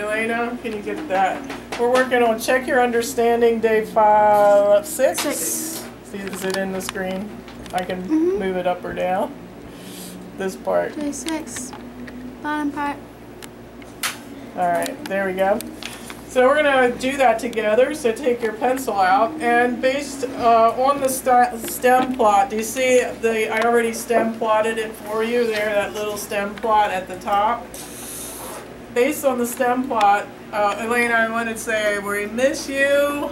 Elena, can you get that? We're working on Check Your Understanding, day 6. See, is it in the screen? I can move it up or down. This part. Day 6. Bottom part. Alright, there we go. So we're going to do that together. So take your pencil out, and based on the stem plot, do you see I already stem plotted it for you there, that little stem plot at the top? Based on the stem plot, Elena, I want to say we miss you.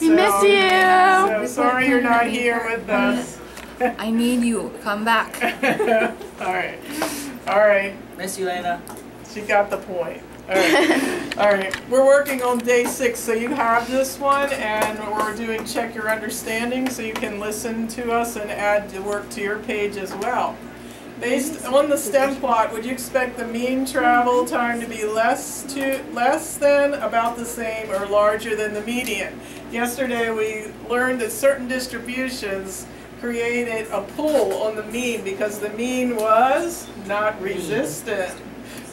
We miss you. So sorry you're not here with us. I need you. Come back. Alright. Alright. Miss you, Elena. She got the point. Alright. Alright. We're working on day 6, so you have this one, and we're doing Check Your Understanding, so you can listen to us and add the work to your page as well. Based on the stem plot, would you expect the mean travel time to be less than, about the same, or larger than the median? Yesterday we learned that certain distributions created a pull on the mean because the mean was not resistant.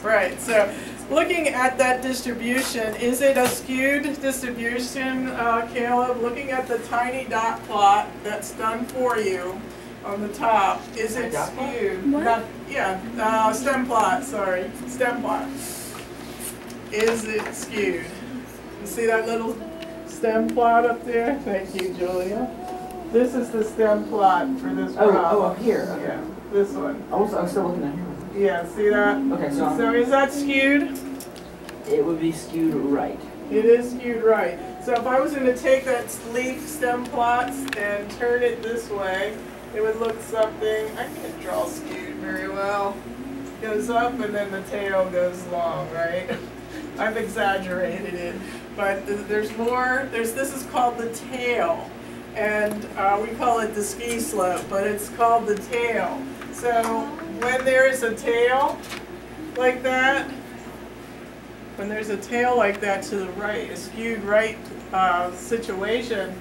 Right, so looking at that distribution, is it a skewed distribution, Caleb? Looking at the tiny dot plot that's done for you on the top, is it skewed? What? Yeah, stem plot, sorry, stem plot. Is it skewed? You see that little stem plot up there? Thank you, Julia. This is the stem plot for this problem. Oh, up here. Okay. Yeah, this one. I was still looking at here. Yeah, see that? Okay, so So is that skewed? it would be skewed right. It is skewed right. So if I was going to take that leaf stem plots and turn it this way, it would look something, I can't draw skewed very well. Goes up and then the tail goes long, right? I've exaggerated it. But there's more, this is called the tail. And we call it the ski slope, but it's called the tail. So when there is a tail like that, when there's a tail like that to the right, a skewed right situation,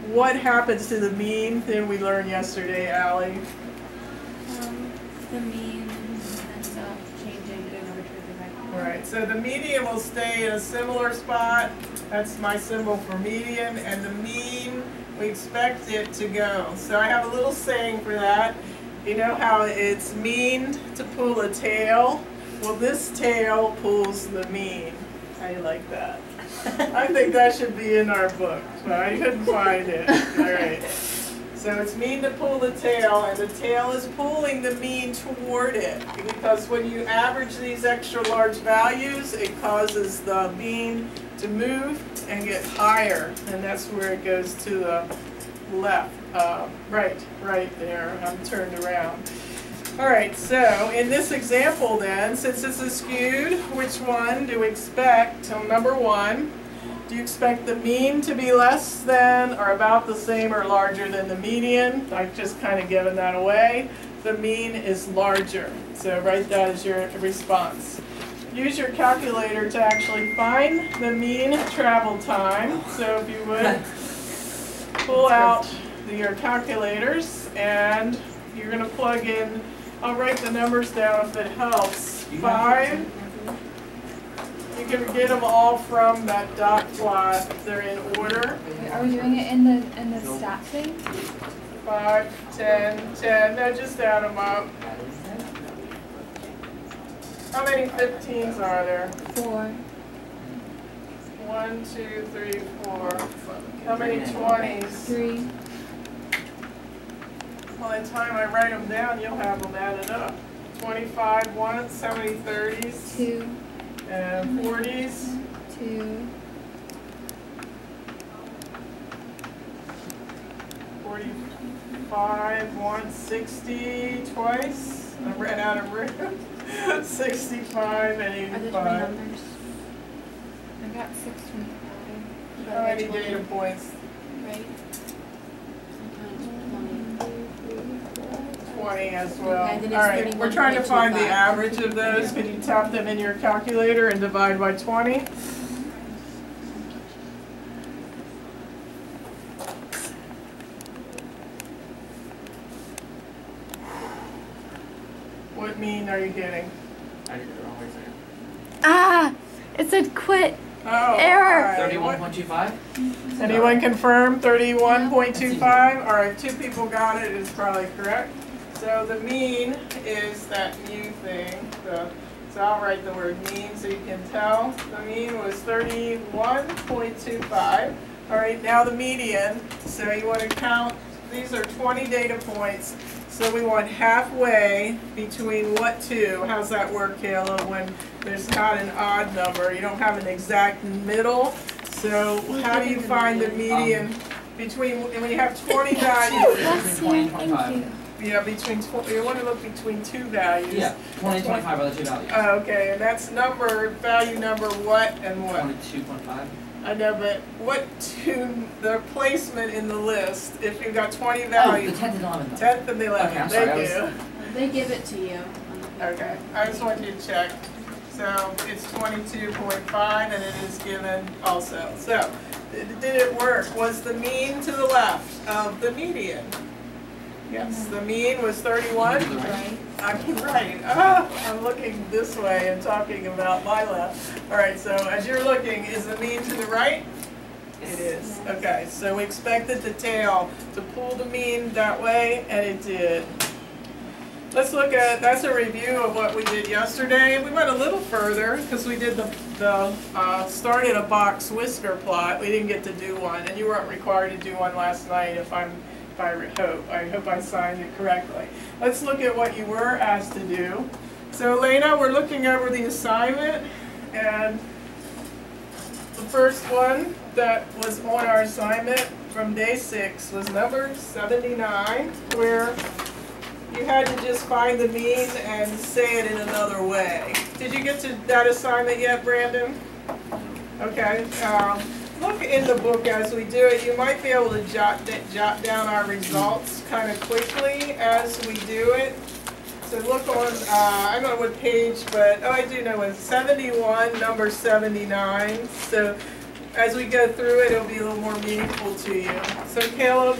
what happens to the mean? Then we learned yesterday, Allie. The mean ends up changing in order to the right. Right, so the median will stay in a similar spot. That's my symbol for median, and the mean, we expect it to go. So I have a little saying for that. You know how it's mean to pull a tail? Well, this tail pulls the mean. How do you like that? I think that should be in our book, but I couldn't find it. All right. So it's mean to pull the tail, and the tail is pulling the mean toward it. Because when you average these extra large values, it causes the mean to move and get higher. And that's where it goes to the left. Right there. I'm turned around. All right, so in this example then, since this is skewed, which one do we expect? So number 1, do you expect the mean to be less than or about the same or larger than the median? I've just kind of given that away. The mean is larger. So write that as your response. Use your calculator to actually find the mean travel time. So if you would, pull out your calculators, and you're going to plug in, I'll write the numbers down if it helps. 5. You can get them all from that dot plot if they're in order. Are we doing it in the stat thing? 5, 10, 10. No, just add them up. How many 15s are there? 4. 1, 2, 3, 4. How many 20s? 3. By the time I write them down, you'll have them added up. 25 once, how many 30s? 2. And 40s? 2. 45 once, 60 twice. I ran out of room. 65 and Are there 85. numbers? I got 625. How many data points? Right? 20 as well. Okay, then it's All right, we're trying to find the average of those. Could you tap them in your calculator and divide by 20? What mean are you getting? Ah! It said quit. Oh, Error. all right. 31.25? Anyone confirm 31.25? All right, 2 people got it. It's probably correct. So the mean is that mu thing. So I'll write the word mean so you can tell. The mean was 31.25. All right, now the median. So you want to count. These are 20 data points. So we want halfway between what two? How's that work, Kayla, when there's not an odd number? You don't have an exact middle. So how do you find the median between, when you have 20 values? Bless you. Thank you. Yeah, between, you want to look between 2 values. Yeah, 20 and 25 are the 2 values. Oh, okay, and that's value number what and what? 22.5. I know, but what two, the placement in the list, if you've got 20 Oh, the values? 10th and 11th. 10th and the 11th, Okay, I'm sorry, thank I you. They give it to you on the paper. Okay, I just want you to check. So it's 22.5 and it is given also. So, did it work? Was the mean to the left of the median? Yes, the mean was 31. Right. I'm right. Ah, I'm looking this way and talking about my left. All right, so as you're looking, is the mean to the right? It is. Okay, so we expected the tail to pull the mean that way, and it did. Let's look at, that's a review of what we did yesterday. We went a little further because we did the started a box whisker plot. We didn't get to do one, and you weren't required to do one last night I hope I signed it correctly. Let's look at what you were asked to do. So Elena, we're looking over the assignment, and the first one that was on our assignment from day 6 was number 79, where you had to just find the mean and say it in another way. Did you get to that assignment yet, Brandon? Okay. Look in the book as we do it. You might be able to jot down our results kind of quickly as we do it. So look on, I don't know what page, but, oh, I do know it's 71, number 79. So as we go through it, it'll be a little more meaningful to you. So Caleb,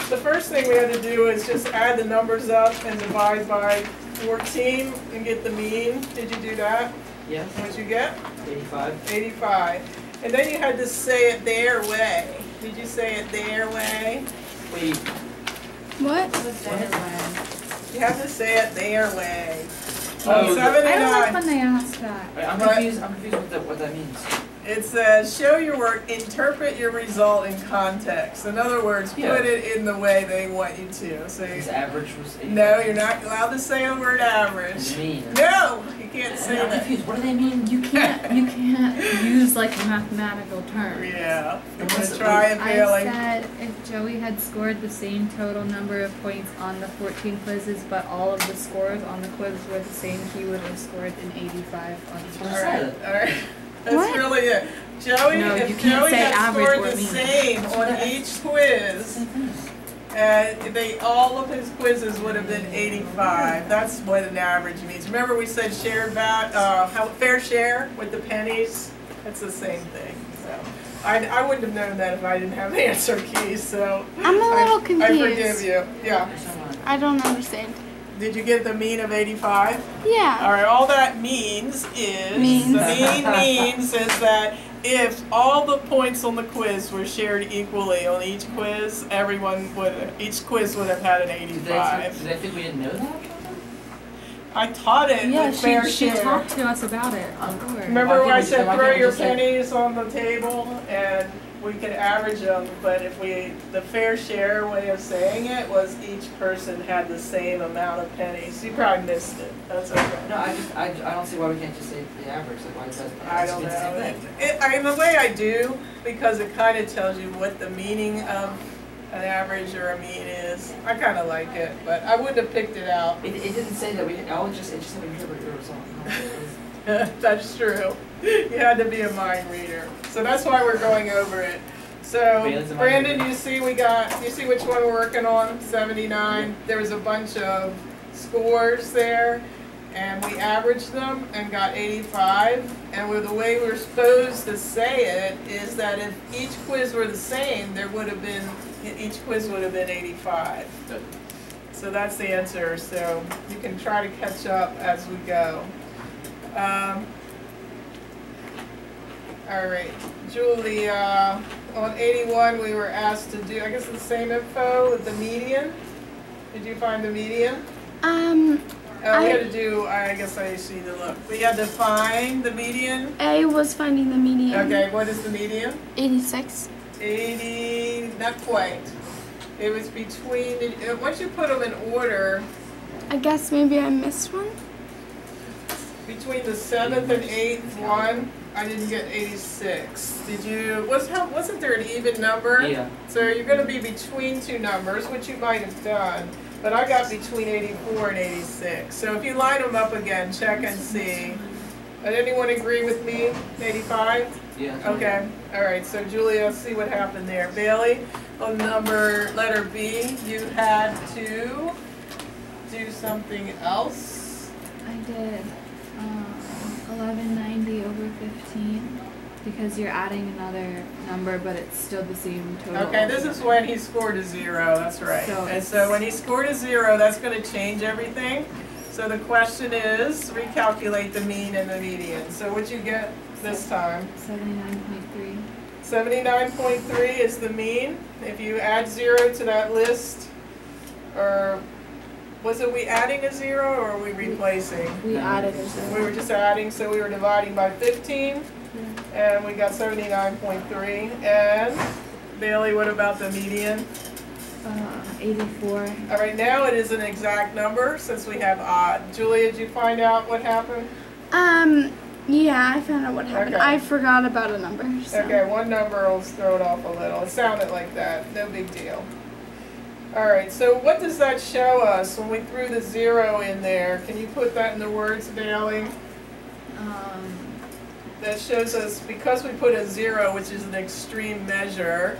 the first thing we had to do is just add the numbers up and divide by 14 and get the mean. Did you do that? Yes. What did you get? 85. 85. And then you had to say it their way. Did you say it their way? Wait. What? It was their way. You have to say it their way. Oh, 79. I don't like when they ask that. Wait, I'm What? confused what that means. It says, show your work, interpret your result in context. In other words, Yeah. put it in the way they want you to. So His average was 85. no, you're not allowed to say the word average. Mean. No, you can't say I'm that. confused. What do they mean? You can't use like a mathematical term. Yeah, I'm What's gonna the- try and I failing. said if Joey had scored the same total number of points on the 14 quizzes, but all of the scores on the quiz were the same, he would have scored an 85 on each. What All I right, said. all right. That's What? really it. Joey, No, you if can't Joey say had average scored or the mean. same on each quiz, all of his quizzes would have been 85. That's what an average means. Remember we said shared fair share with the pennies? That's the same thing. So I wouldn't have known that if I didn't have the answer keys. So I'm a little I confused. forgive you. Yeah. I don't understand. Did you get the mean of 85? Yeah. All right, all that means is, Means. the mean means is that if all the points on the quiz were shared equally on each quiz, each quiz would have had an Did 85. they think we didn't know that? I taught it Yeah, with fair she share. talked to us about it. Of course. Remember Why when I can't we- said why throw can't we your just say- pennies on the table and we could average them, but if the fair share way of saying it was each person had the same amount of pennies. You probably missed it. That's okay. No, I don't see why we can't just say the average. Like why it does. I don't It's the same know. thing. The way I do, because it kind of tells you what the meaning of an average or a mean is. I kind of like it, but I wouldn't have picked it out. It didn't say that it just said we interpret your result. That's true. You had to be a mind reader. So that's why we're going over it. So, Bailey's a mind Brandon, reader. you see which one we're working on? 79. There was a bunch of scores there, and we averaged them and got 85. And the way we're supposed to say it is that if each quiz were the same, each quiz would have been 85. So that's the answer. So you can try to catch up as we go. All right, Julia, on 81, we were asked to do, I guess the same info with the median. Did you find the median? We had to do, I guess I just need to look. We had to find the median. A was finding the median. Okay, what is the median? 86. 80, not quite. It was between, once you put them in order, I guess maybe I missed one. between the 7th and 8th one, I didn't get 86. Did you, wasn't there an even number? Yeah. So you're gonna be between two numbers, which you might have done, but I got between 84 and 86. So if you line them up again, check and see. Did anyone agree with me? 85? Yeah. Okay, all right, so Julia, see what happened there. Bailey, on letter B, you had to do something else. I did 1190 over 15 because you're adding another number, but it's still the same total. Okay, this is when he scored a 0, that's right. So And so when he scored a 0, that's gonna change everything. So the question is, recalculate the mean and the median. So what'd you get this time? 79.3. 79.3 is the mean. If you add 0 to that list, or was it we adding a 0 or are we replacing? We added a We 0. were just adding, so we were dividing by 15, and we got 79.3. And Bailey, what about the median? 84. All right, now it is an exact number since we have odd. Julia, did you find out what happened? Yeah, I found out what happened. Okay. I forgot about a number. So. Okay, one number will throw it off a little. It sounded like that. No big deal. All right, so what does that show us when we threw the 0 in there? Can you put that in the words, Bailey? That shows us, because we put a 0, which is an extreme measure,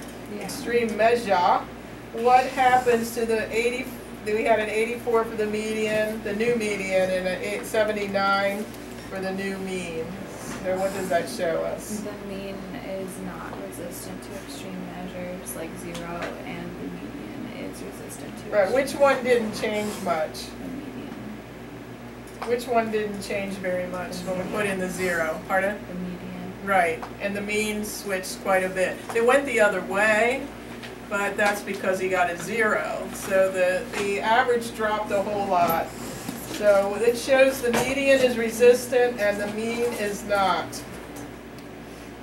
what happens to the 80, we had an 84 for the median, the new median, and a 79 for the new mean. So what does that show us? The mean is not resistant to extreme measures like 0, and the median is resistant to Right, extreme which one didn't change much? The median. Which one didn't change very much when we put in the 0? Pardon? The median. Right, and the mean switched quite a bit. It went the other way, but that's because he got a 0. So the average dropped a whole lot. So it shows the median is resistant and the mean is not.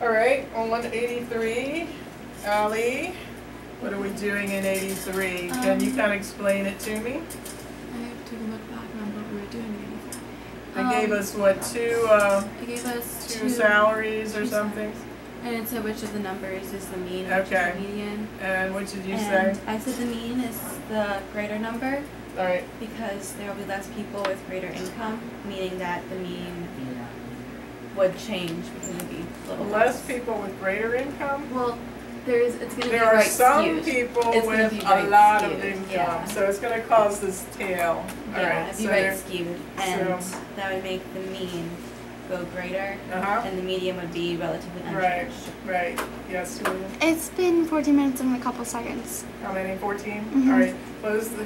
All right, on 83, Ali, what are we doing in 83? Can you kind of explain it to me? I have to look back on what we were doing maybe. They gave us what, two It gave us two salaries or two something? And it said which of the numbers is the mean, which Okay. is the median. And what did you And say? I said the mean is the greater number All right, because there will be less people with greater income, meaning that the mean Yeah. would change because it would be a little less people with greater income? Well, it's going to be There are right some skewed. people It's gonna with be a right lot of skewed, income, yeah. so it's gonna cause this tail. All Yeah, right, it'd be so right there, skewed, and that would make the mean go greater, uh-huh, and the median would be relatively right, unchanged. right, yes, Julia? It's been 14 minutes and a couple seconds. How many, 14? Mhm. All right,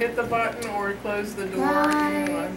hit the button or close the door. Bye. Either one.